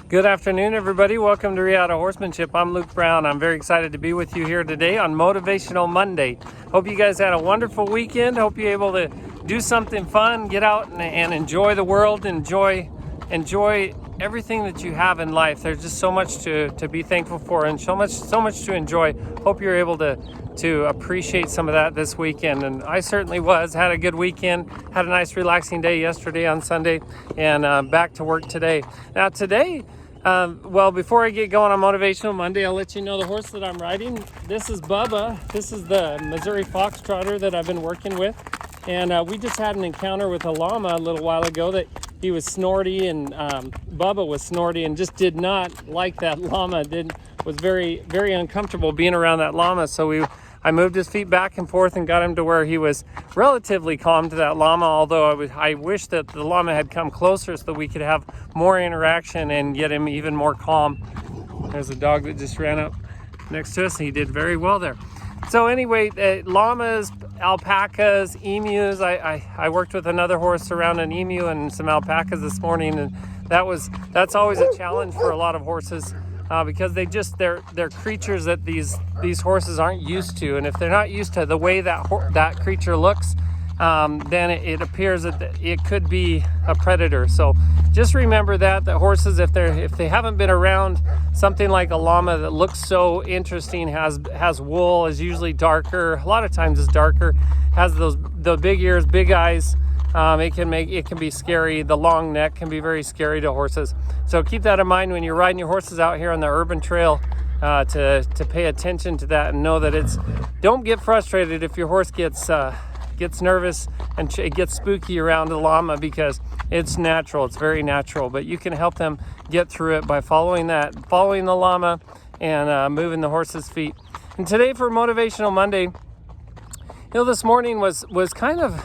Good afternoon, everybody. Welcome to Riata Horsemanship. I'm Luke Brown. I'm very excited to be with you here today on Motivational Monday. Hope you guys had a wonderful weekend. Hope you're able to do something fun, get out and enjoy the world, enjoy everything that you have in life. There's just so much to be thankful for and so much to enjoy. Hope you're able to appreciate some of that this weekend. And I certainly had a good weekend, had a nice relaxing day yesterday on Sunday, and back to work today. Now today, before I get going on Motivational Monday, I'll let you know the horse that I'm riding. This is Bubba. This is the Missouri Foxtrotter that I've been working with. And we just had an encounter with a llama a little while ago that he was snorty, and Bubba was snorty and just did not like that llama. Was very, very uncomfortable being around that llama. So I moved his feet back and forth and got him to where he was relatively calm to that llama, although I wish that the llama had come closer so that we could have more interaction and get him even more calm. There's a dog that just ran up next to us, and he did very well there. So anyway, llamas, alpacas, emus. I worked with another horse around an emu and some alpacas this morning, and that's always a challenge for a lot of horses. Because they're creatures that these horses aren't used to, and if they're not used to the way that creature looks, then it appears that it could be a predator. So just remember that horses, if they haven't been around something like a llama that looks so interesting, has wool, is usually darker, a lot of times is darker, has the big ears, big eyes. It can be scary. The long neck can be very scary to horses. So keep that in mind when you're riding your horses out here on the urban trail, to pay attention to that and know that don't get frustrated if your horse gets nervous and it gets spooky around a llama, because it's natural. It's very natural, but you can help them get through it by following the llama and moving the horse's feet. And today for Motivational Monday, this morning was kind of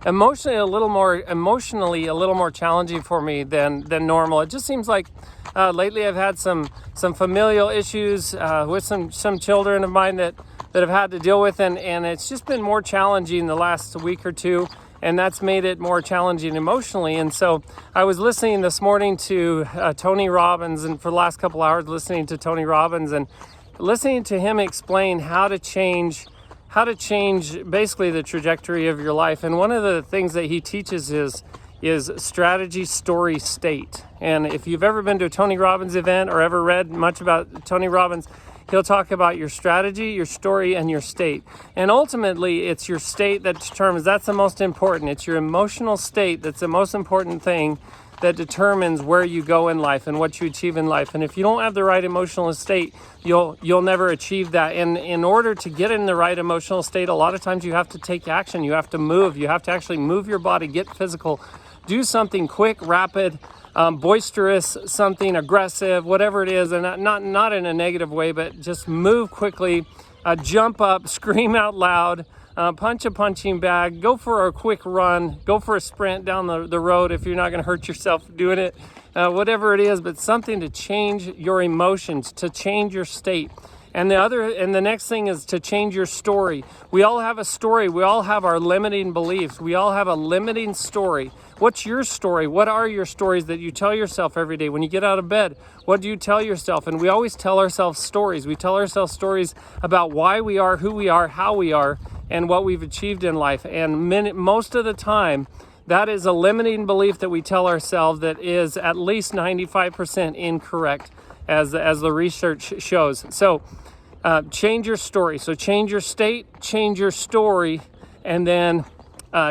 emotionally a little more challenging for me than normal. It just seems like lately I've had some familial issues with some children of mine that have had to deal with, and it's just been more challenging the last week or two, and that's made it more challenging emotionally. And so I was listening this morning to Tony Robbins, and for the last couple hours listening to Tony Robbins and listening to him explain how to change basically the trajectory of your life. And one of the things that he teaches is strategy, story, state. And if you've ever been to a Tony Robbins event or ever read much about Tony Robbins, he'll talk about your strategy, your story, and your state. And ultimately, it's your state that determines, that's the most important. It's your emotional state that's the most important thing that determines where you go in life and what you achieve in life. And if you don't have the right emotional state, you'll never achieve that. And in order to get in the right emotional state, a lot of times you have to take action. You have to move. You have to actually move your body, get physical, do something quick, rapid, boisterous, something aggressive, whatever it is, and not in a negative way, but just move quickly, jump up, scream out loud, punch a punching bag, go for a quick run, go for a sprint down the road if you're not going to hurt yourself doing it, whatever it is, but something to change your emotions, to change your state. And the next thing is to change your story. We all have a story. We all have our limiting beliefs. We all have a limiting story. What's your story? What are your stories that you tell yourself every day? When you get out of bed, what do you tell yourself? And we always tell ourselves stories. We tell ourselves stories about why we are, who we are, how we are, and what we've achieved in life. And most of the time, that is a limiting belief that we tell ourselves that is at least 95% incorrect, as the research shows. So change your story. So change your state, change your story, and then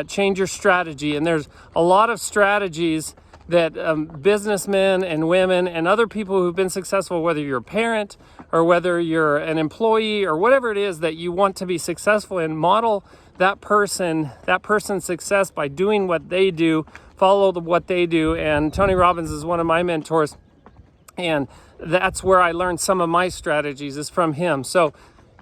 change your strategy. And there's a lot of strategies that businessmen and women and other people who've been successful, whether you're a parent or whether you're an employee or whatever it is that you want to be successful in, model that person's success by doing what they do, follow what they do. And Tony Robbins is one of my mentors, and that's where I learned some of my strategies, is from him. So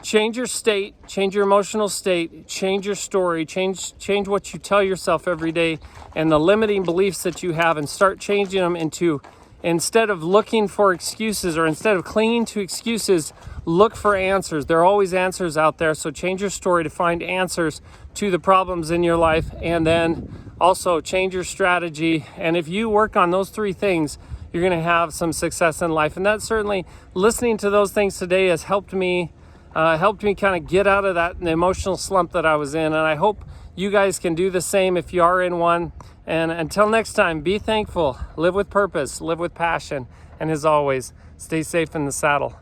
change your state, change your emotional state, change your story, change what you tell yourself every day and the limiting beliefs that you have, and start changing them into, instead of looking for excuses or instead of clinging to excuses, look for answers. There are always answers out there. So change your story to find answers to the problems in your life, and then also change your strategy. And if you work on those three things, you're going to have some success in life. And that certainly, listening to those things today has helped me kind of get out of that emotional slump that I was in. And I hope you guys can do the same if you are in one. And until next time, be thankful, live with purpose, live with passion, and as always, stay safe in the saddle.